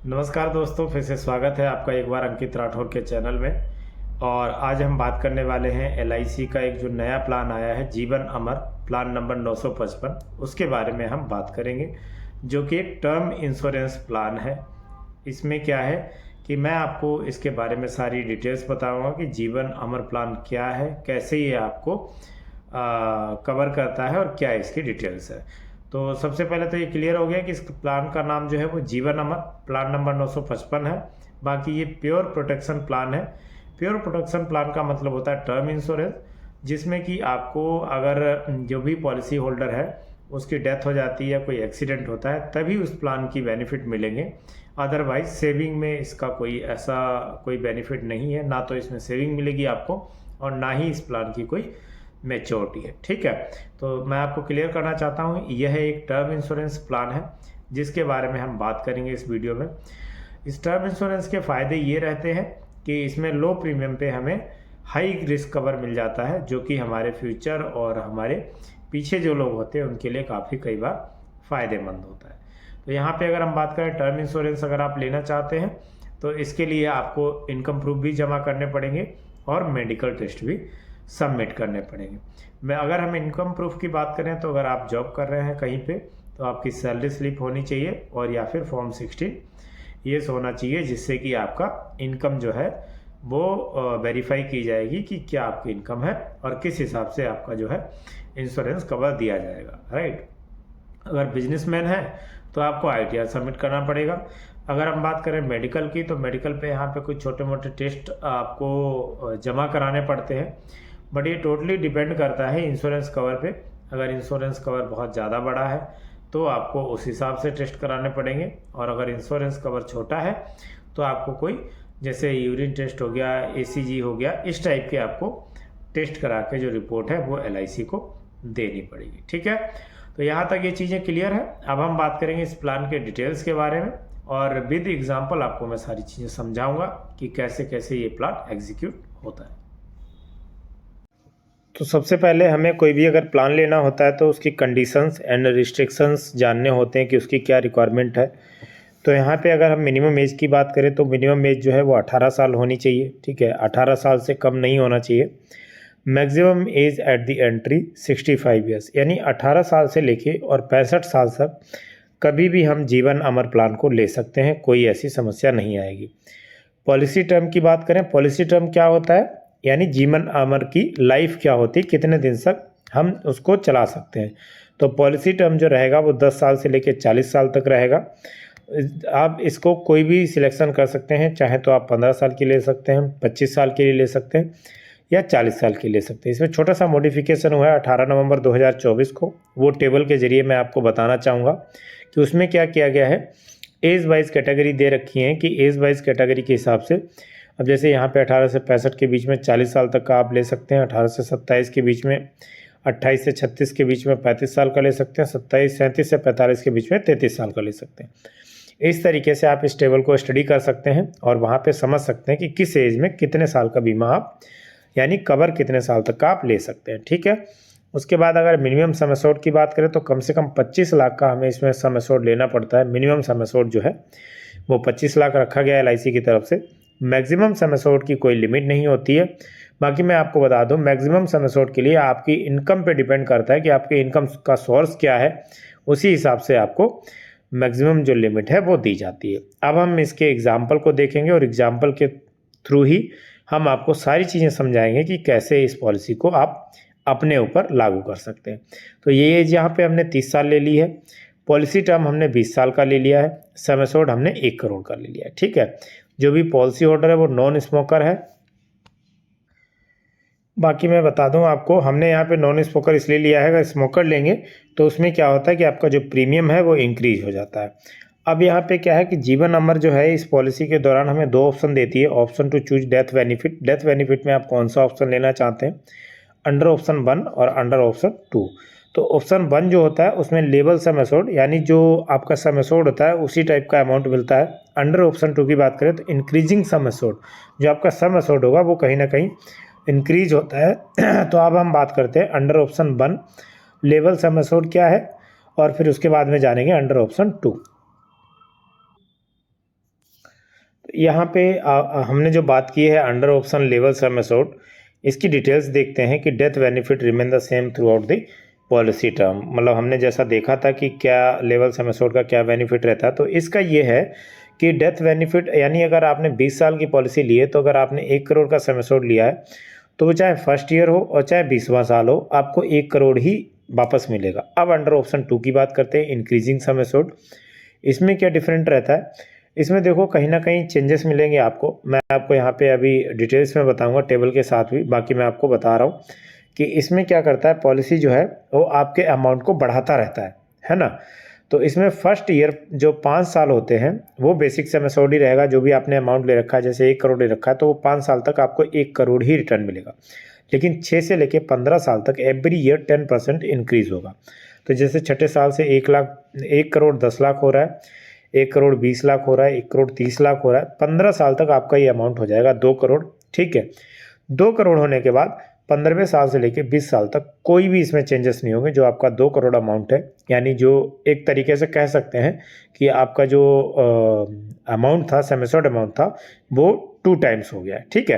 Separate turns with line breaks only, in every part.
नमस्कार दोस्तों, फिर से स्वागत है आपका एक बार अंकित राठौर के चैनल में। और आज हम बात करने वाले हैं एलआईसी का एक जो नया प्लान आया है जीवन अमर प्लान नंबर 955, उसके बारे में हम बात करेंगे, जो कि एक टर्म इंश्योरेंस प्लान है। इसमें क्या है कि मैं आपको इसके बारे में सारी डिटेल्स बताऊंगा कि जीवन अमर प्लान क्या है, कैसे ये आपको कवर करता है और क्या इसकी डिटेल्स है। तो सबसे पहले तो ये क्लियर हो गया कि इस प्लान का नाम जो है वो जीवन अमर प्लान नंबर 955 है। बाकी ये प्योर प्रोटेक्शन प्लान है। प्योर प्रोटेक्शन प्लान का मतलब होता है टर्म इंश्योरेंस, जिसमें कि आपको अगर जो भी पॉलिसी होल्डर है उसकी डेथ हो जाती है या कोई एक्सीडेंट होता है तभी उस प्लान की बेनिफिट मिलेंगे। अदरवाइज सेविंग में इसका कोई बेनिफिट नहीं है, ना तो इसमें सेविंग मिलेगी आपको और ना ही इस प्लान की कोई मैच्योरिटी है। ठीक है, तो मैं आपको क्लियर करना चाहता हूँ यह एक टर्म इंश्योरेंस प्लान है जिसके बारे में हम बात करेंगे इस वीडियो में। इस टर्म इंश्योरेंस के फ़ायदे ये रहते हैं कि इसमें लो प्रीमियम पे हमें हाई रिस्क कवर मिल जाता है, जो कि हमारे फ्यूचर और हमारे पीछे जो लोग होते हैं उनके लिए काफ़ी कई बार फ़ायदेमंद होता है। तो यहाँ पे अगर हम बात करें टर्म इंश्योरेंस अगर आप लेना चाहते हैं तो इसके लिए आपको इनकम प्रूफ भी जमा करने पड़ेंगे और मेडिकल टेस्ट भी सबमिट करने पड़ेंगे। अगर हम इनकम प्रूफ की बात करें तो अगर आप जॉब कर रहे हैं कहीं पे तो आपकी सैलरी स्लिप होनी चाहिए और या फिर फॉर्म 16 ये होना चाहिए, जिससे कि आपका इनकम जो है वो वेरीफाई की जाएगी कि क्या आपकी इनकम है और किस हिसाब से आपका जो है इंश्योरेंस कवर दिया जाएगा। राइट, अगर बिजनेसमैन है तो आपको आईटीआर सबमिट करना पड़ेगा। अगर हम बात करें मेडिकल की तो मेडिकल पे यहाँ पे कुछ छोटे मोटे टेस्ट आपको जमा कराने पड़ते हैं, बट ये टोटली डिपेंड करता है इंश्योरेंस कवर पे। अगर इंश्योरेंस कवर बहुत ज़्यादा बड़ा है तो आपको उस हिसाब से टेस्ट कराने पड़ेंगे, और अगर इंश्योरेंस कवर छोटा है तो आपको कोई जैसे यूरिन टेस्ट हो गया, एसीजी हो गया, इस टाइप के आपको टेस्ट करा के जो रिपोर्ट है वो एलआईसी को देनी पड़ेगी। ठीक है, तो यहाँ तक ये चीज़ें क्लियर है। अब हम बात करेंगे इस प्लान के डिटेल्स के बारे में और विद एग्जांपल आपको मैं सारी चीज़ें समझाऊंगा कि कैसे कैसे ये प्लान एग्जीक्यूट होता है। तो सबसे पहले हमें कोई भी अगर प्लान लेना होता है तो उसकी कंडीशंस एंड रिस्ट्रिक्शंस जानने होते हैं कि उसकी क्या रिक्वायरमेंट है। तो यहाँ पे अगर हम मिनिमम एज की बात करें तो मिनिमम एज जो है वो 18 साल होनी चाहिए। ठीक है, 18 साल से कम नहीं होना चाहिए। Maximum age at the entry 65 years, यानी 18 साल से लेके और 65 साल तक कभी भी हम जीवन अमर प्लान को ले सकते हैं, कोई ऐसी समस्या नहीं आएगी। पॉलिसी टर्म की बात करें, पॉलिसी टर्म क्या होता है, यानी जीवन अमर की लाइफ क्या होती है, कितने दिन तक हम उसको चला सकते हैं। तो पॉलिसी टर्म जो रहेगा वो 10 साल से लेकर 40 साल तक रहेगा। आप इसको कोई भी सिलेक्शन कर सकते हैं, चाहे तो आप 15 साल की ले सकते हैं, 25 साल के लिए ले सकते हैं या 40 साल की ले सकते हैं। इसमें छोटा सा मॉडिफिकेशन हुआ है 18 नवंबर 2024 को, वो टेबल के जरिए मैं आपको बताना चाहूँगा कि उसमें क्या किया गया है। एज वाइज कैटेगरी दे रखी है कि एज वाइज कैटेगरी के हिसाब से, अब जैसे यहाँ पे 18 से 65 के बीच में 40 साल तक का आप ले सकते हैं, 18 से 27 के बीच में 28 से 36 के बीच में 35 साल का ले सकते हैं, 37 से 45 के बीच में 33 साल का ले सकते हैं। इस तरीके से आप इस टेबल को स्टडी कर सकते हैं और वहाँ पे समझ सकते हैं कि किस एज में कितने साल का बीमा आप, यानी कवर कितने साल तक का आप ले सकते हैं। ठीक है, उसके बाद अगर मिनिमम सम एश्योर्ड की बात करें तो कम से कम 25 लाख का हमें इसमें सम एश्योर्ड लेना पड़ता है। मिनिमम सम एश्योर्ड जो है वो 25 लाख रखा गया है एलआईसी की तरफ से। मैक्सिमम सम एश्योर्ड की कोई लिमिट नहीं होती है। बाकी मैं आपको बता दूं, मैक्सिमम सम एश्योर्ड के लिए आपकी इनकम पे डिपेंड करता है कि आपके इनकम का सोर्स क्या है, उसी हिसाब से आपको मैक्सिमम जो लिमिट है वो दी जाती है। अब हम इसके एग्जाम्पल को देखेंगे और एग्जाम्पल के थ्रू ही हम आपको सारी चीज़ें समझाएंगे कि कैसे इस पॉलिसी को आप अपने ऊपर लागू कर सकते हैं। तो ये एज यहाँ पे हमने 30 साल ले ली है, पॉलिसी टर्म हमने 20 साल का ले लिया है, सम एश्योर्ड हमने 1 करोड़ का ले लिया है। ठीक है, जो भी पॉलिसी होल्डर है वो नॉन स्मोकर है। बाकी मैं बता दूं आपको, हमने यहाँ पे नॉन स्मोकर इसलिए लिया है, अगर स्मोकर लेंगे तो उसमें क्या होता है कि आपका जो प्रीमियम है वो इंक्रीज हो जाता है। अब यहाँ पे क्या है कि जीवन अमर जो है इस पॉलिसी के दौरान हमें 2 ऑप्शन देती है। Option to choose death benefit, death benefit में आप कौन सा ऑप्शन लेना चाहते हैं, अंडर ऑप्शन 1 और अंडर ऑप्शन 2। तो ऑप्शन 1 जो होता है उसमें लेवल सम एश्योर्ड, यानी जो आपका सम एश्योर्ड होता है उसी टाइप का अमाउंट मिलता है। अंडर ऑप्शन 2 की बात करें तो इंक्रीजिंग सम एश्योर्ड, जो आपका सम एश्योर्ड होगा वो कहीं ना कहीं इंक्रीज होता है। तो अब हम बात करते हैं under option 1 level sum assured क्या है, और फिर उसके बाद में जानेंगे अंडर ऑप्शन 2। यहाँ पे हमने जो बात की है under option level sum assured, इसकी डिटेल्स देखते हैं कि death benefit remain the same through out the policy term. मतलब हमने जैसा देखा था कि क्या लेवल सम एश्योर्ड का क्या बेनिफिट रहता है, तो इसका ये है कि डेथ बेनिफिट यानी अगर आपने 20 साल की पॉलिसी ली है तो अगर आपने 1 करोड़ का सम एश्योर्ड लिया है तो वो चाहे फर्स्ट ईयर हो और चाहे 20वां साल हो, आपको 1 करोड़ ही वापस मिलेगा। अब अंडर ऑप्शन 2 की बात करते हैं, इंक्रीजिंग सम एश्योर्ड। इसमें क्या डिफरेंट रहता है, इसमें देखो कहीं ना कहीं चेंजेस मिलेंगे आपको। मैं आपको यहाँ पे अभी डिटेल्स में बताऊंगा टेबल के साथ भी, बाकी मैं आपको बता रहा हूँ कि इसमें क्या करता है, पॉलिसी जो है वो आपके अमाउंट को बढ़ाता रहता है ना। तो इसमें फर्स्ट ईयर जो 5 साल होते हैं वो बेसिक सम एश्योर्ड ही रहेगा। जो भी आपने अमाउंट ले रखा है, जैसे 1 करोड़ ले रखा है तो वो 5 साल तक आपको 1 करोड़ ही रिटर्न मिलेगा। लेकिन 6 से लेके 15 साल तक एवरी ईयर 10% इंक्रीज होगा। तो जैसे छठे साल से 1 करोड़ 10 लाख हो रहा है, 1 करोड़ 20 लाख हो रहा है, 1 करोड़ 30 लाख हो रहा है, 15 साल तक आपका ये अमाउंट हो जाएगा 2 करोड़। ठीक है, 2 करोड़ होने के बाद 15वें साल से लेके 20 साल तक कोई भी इसमें चेंजेस नहीं होंगे। जो आपका 2 करोड़ अमाउंट है, यानी जो एक तरीके से कह सकते हैं कि आपका जो अमाउंट था, सम एश्योर्ड अमाउंट था, वो 2 टाइम्स हो गया है। ठीक है,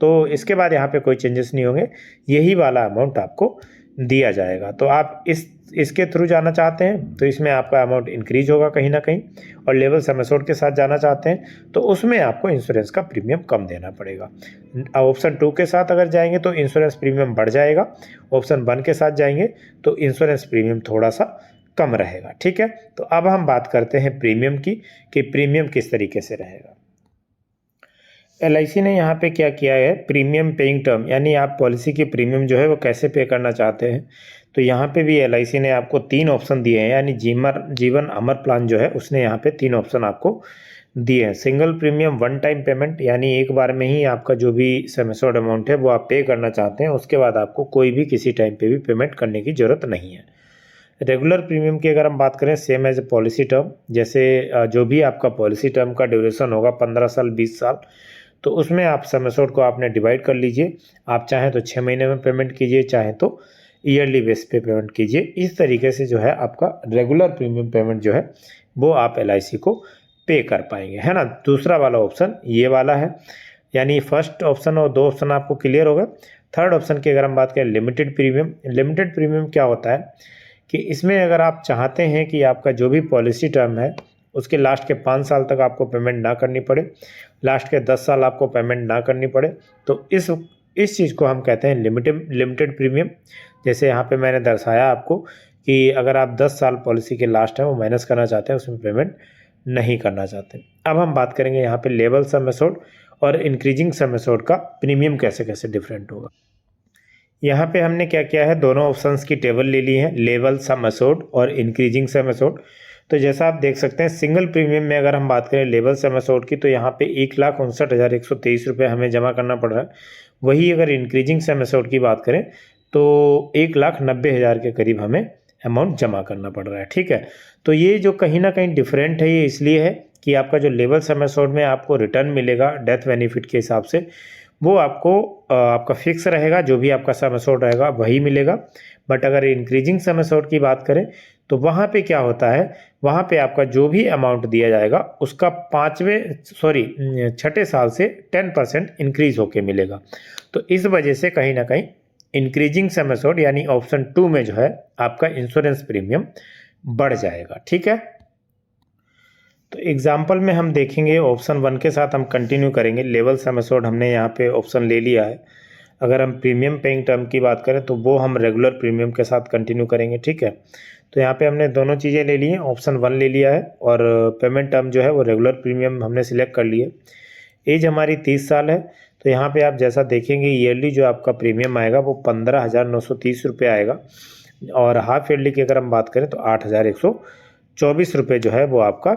तो इसके बाद यहाँ पे कोई चेंजेस नहीं होंगे, यही वाला अमाउंट आपको दिया जाएगा। तो आप इसके थ्रू जाना चाहते हैं तो इसमें आपका अमाउंट इंक्रीज होगा कहीं ना कहीं, और लेवल सम एश्योर्ड के साथ जाना चाहते हैं तो उसमें आपको इंश्योरेंस का प्रीमियम कम देना पड़ेगा। ऑप्शन 2 के साथ अगर जाएंगे तो इंश्योरेंस प्रीमियम बढ़ जाएगा, ऑप्शन 1 के साथ जाएंगे तो इंश्योरेंस प्रीमियम थोड़ा सा कम रहेगा। ठीक है, तो अब हम बात करते हैं प्रीमियम की, कि प्रीमियम किस तरीके से रहेगा। LIC ने यहाँ पे क्या किया है, प्रीमियम पेइंग टर्म, यानी आप पॉलिसी की प्रीमियम जो है वो कैसे पे करना चाहते हैं। तो यहाँ पे भी LIC ने आपको 3 ऑप्शन दिए हैं, यानी जीवन अमर प्लान जो है उसने यहाँ पे 3 ऑप्शन आपको दिए हैं। सिंगल प्रीमियम 1 टाइम पेमेंट, यानी एक बार में ही आपका जो भी सम एश्योर्ड अमाउंट है वो आप पे करना चाहते हैं, उसके बाद आपको कोई भी किसी टाइम पे भी पेमेंट करने की ज़रूरत नहीं है। रेगुलर प्रीमियम की अगर हम बात करें, same as a policy term, जैसे जो भी आपका पॉलिसी टर्म का ड्यूरेशन होगा 15 साल 20 साल, तो उसमें आप सम एश्योर्ड को आपने डिवाइड कर लीजिए। आप चाहें तो 6 महीने में पेमेंट कीजिए, चाहें तो ईयरली बेस पे पेमेंट कीजिए। इस तरीके से जो है आपका रेगुलर प्रीमियम पेमेंट जो है वो आप LIC को पे कर पाएंगे, है ना। दूसरा वाला ऑप्शन ये वाला है, यानी फर्स्ट ऑप्शन और 2 ऑप्शन आपको क्लियर होगा। थर्ड ऑप्शन की अगर हम बात करें, लिमिटेड प्रीमियम। लिमिटेड प्रीमियम क्या होता है कि इसमें अगर आप चाहते हैं कि आपका जो भी पॉलिसी टर्म है उसके लास्ट के 5 साल तक आपको पेमेंट ना करनी पड़े, लास्ट के 10 साल आपको पेमेंट ना करनी पड़े, तो इस चीज़ को हम कहते हैं लिमिटेड प्रीमियम। जैसे यहाँ पे मैंने दर्शाया आपको कि अगर आप 10 साल पॉलिसी के लास्ट है वो माइनस करना चाहते हैं, उसमें पेमेंट नहीं करना चाहते। अब हम बात करेंगे यहाँ पे लेवल सम एश्योर्ड और इंक्रीजिंग सम एश्योर्ड का प्रीमियम कैसे कैसे डिफरेंट होगा। यहाँ पे हमने क्या किया है, दोनों ऑप्शंस की टेबल ले ली है, लेवल सम एश्योर्ड और इंक्रीजिंग सम एश्योर्ड। तो जैसा आप देख सकते हैं, सिंगल प्रीमियम में अगर हम बात करें लेवल सम एश्योर्ड की, तो यहाँ पे 1,59,123 रुपये हमें जमा करना पड़ रहा है। वही अगर इंक्रीजिंग सम एश्योर्ड की बात करें तो 1,90,000 के करीब हमें अमाउंट जमा करना पड़ रहा है। ठीक है, तो ये जो कहीं ना कहीं डिफरेंट है, ये इसलिए है कि आपका जो लेवल सम एश्योर्ड में आपको रिटर्न मिलेगा डेथ बेनिफिट के हिसाब से, वो आपको आपका फिक्स रहेगा, जो भी आपका सम एश्योर्ड रहेगा वही मिलेगा। बट अगर इंक्रीजिंग सम एश्योर्ड की बात करें तो वहाँ पे क्या होता है, वहाँ पे आपका जो भी अमाउंट दिया जाएगा उसका छठे साल से 10% इंक्रीज होके मिलेगा। तो इस वजह से कहीं ना कहीं इंक्रीजिंग सम एश्योर्ड यानी ऑप्शन 2 में जो है आपका इंश्योरेंस प्रीमियम बढ़ जाएगा। ठीक है, तो एग्जाम्पल में हम देखेंगे, ऑप्शन 1 के साथ हम कंटिन्यू करेंगे। लेवल सम एश्योर्ड हमने यहाँ पे ऑप्शन ले लिया है। अगर हम प्रीमियम पेइंग टर्म की बात करें तो वो हम रेगुलर प्रीमियम के साथ कंटिन्यू करेंगे। ठीक है, तो यहाँ पे हमने दोनों चीज़ें ले ली हैं, ऑप्शन 1 ले लिया है और पेमेंट टर्म जो है वो रेगुलर प्रीमियम हमने सिलेक्ट कर लिए। एज हमारी 30 साल है, तो यहाँ पे आप जैसा देखेंगे ईयरली जो आपका प्रीमियम आएगा वो 15,930 रुपये आएगा, और हाफ ईयरली की अगर हम बात करें तो 8,124 रुपये जो है वो आपका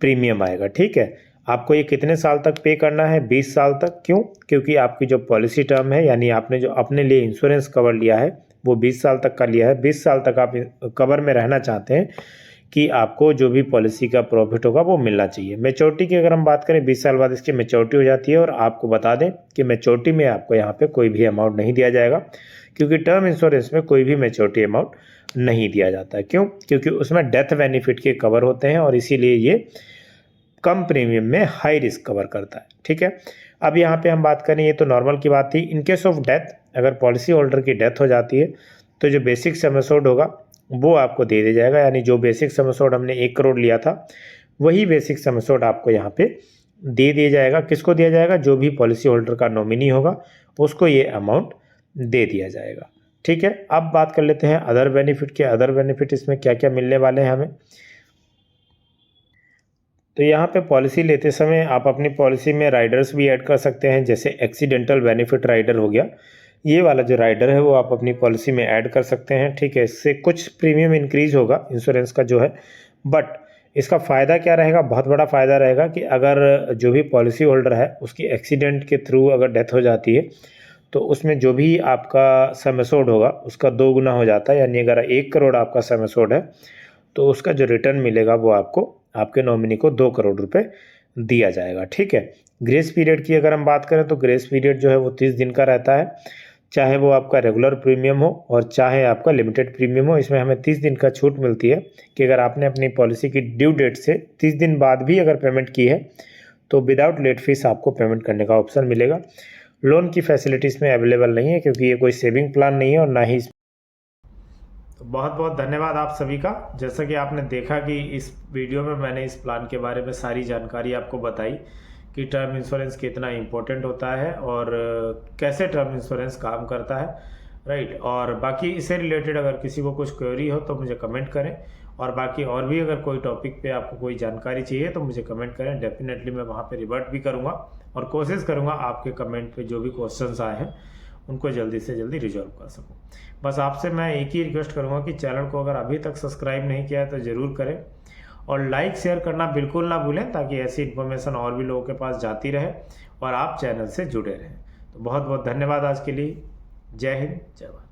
प्रीमियम आएगा। ठीक है, आपको ये कितने साल तक पे करना है, 20 साल तक। क्यों? क्योंकि आपकी जो पॉलिसी टर्म है, यानी आपने जो अपने लिए इंश्योरेंस कवर लिया है वो 20 साल तक का लिया है। 20 साल तक आप कवर में रहना चाहते हैं कि आपको जो भी पॉलिसी का प्रॉफिट होगा वो मिलना चाहिए। मैच्योरिटी की अगर हम बात करें, 20 साल बाद इसकी मैच्योरिटी हो जाती है, और आपको बता दें कि मैच्योरिटी में आपको यहाँ पे कोई भी अमाउंट नहीं दिया जाएगा, क्योंकि टर्म इंश्योरेंस में कोई भी मैच्योरिटी अमाउंट नहीं दिया जाता है। क्यों? क्योंकि उसमें डेथ बेनिफिट के कवर होते हैं, और इसीलिए ये कम प्रीमियम में हाई रिस्क कवर करता है। ठीक है, अब यहाँ पे हम बात करें, ये तो नॉर्मल की बात थी। इन केस ऑफ डेथ, अगर पॉलिसी होल्डर की डेथ हो जाती है तो जो बेसिक सम एश्योर्ड होगा वो आपको दे दिया जाएगा, यानी जो बेसिक सम एश्योर्ड हमने 1 करोड़ लिया था वही बेसिक सम एश्योर्ड आपको यहाँ पे दे दिया जाएगा। किसको दिया जाएगा? जो भी पॉलिसी होल्डर का नॉमिनी होगा उसको ये अमाउंट दे दिया जाएगा। ठीक है, अब बात कर लेते हैं अदर बेनिफिट के। अदर बेनिफिट इसमें क्या क्या मिलने वाले हैं हमें। तो यहाँ पे पॉलिसी लेते समय आप अपनी पॉलिसी में राइडर्स भी ऐड कर सकते हैं, जैसे एक्सीडेंटल बेनिफिट राइडर हो गया। ये वाला जो राइडर है वो आप अपनी पॉलिसी में ऐड कर सकते हैं। ठीक है, इससे कुछ प्रीमियम इंक्रीज होगा इंश्योरेंस का जो है, बट इसका फ़ायदा क्या रहेगा? बहुत बड़ा फ़ायदा रहेगा कि अगर जो भी पॉलिसी होल्डर है उसकी एक्सीडेंट के थ्रू अगर डेथ हो जाती है तो उसमें जो भी आपका सम एश्योर्ड होगा उसका 2 गुना हो जाता है। यानी अगर 1 करोड़ आपका सम एश्योर्ड है तो उसका जो रिटर्न मिलेगा वो आपको, आपके नॉमिनी को 2 करोड़ रुपए दिया जाएगा। ठीक है, ग्रेस पीरियड की अगर हम बात करें तो ग्रेस पीरियड जो है वो 30 दिन का रहता है, चाहे वो आपका रेगुलर प्रीमियम हो और चाहे आपका लिमिटेड प्रीमियम हो। इसमें हमें 30 दिन का छूट मिलती है कि अगर आपने अपनी पॉलिसी की ड्यू डेट से 30 दिन बाद भी अगर पेमेंट की है तो विदाउट लेट फीस आपको पेमेंट करने का ऑप्शन मिलेगा। लोन की फैसिलिटीज़ में अवेलेबल नहीं है क्योंकि ये कोई सेविंग प्लान नहीं है और ना ही। तो बहुत बहुत धन्यवाद आप सभी का। जैसा कि आपने देखा कि इस वीडियो में मैंने इस प्लान के बारे में सारी जानकारी आपको बताई कि टर्म इंश्योरेंस कितना इम्पोर्टेंट होता है और कैसे टर्म इंश्योरेंस काम करता है, राइट। और बाकी इससे रिलेटेड अगर किसी को कुछ क्वेरी हो तो मुझे कमेंट करें, और बाकी और भी अगर कोई टॉपिक पे आपको कोई जानकारी चाहिए तो मुझे कमेंट करें। डेफिनेटली मैं वहाँ पे रिवर्ट भी करूँगा और कोशिश करूँगा आपके कमेंट पे जो भी क्वेश्चंस आए हैं उनको जल्दी से जल्दी रिजॉल्व कर सकूँ। बस आपसे मैं एक ही रिक्वेस्ट करूँगा कि चैनल को अगर अभी तक सब्सक्राइब नहीं किया है तो ज़रूर करें और लाइक शेयर करना बिल्कुल ना भूलें, ताकि ऐसी इन्फॉर्मेशन और भी लोगों के पास जाती रहे और आप चैनल से जुड़े रहें। तो बहुत बहुत धन्यवाद आज के लिए। जय हिंद, जय भारत।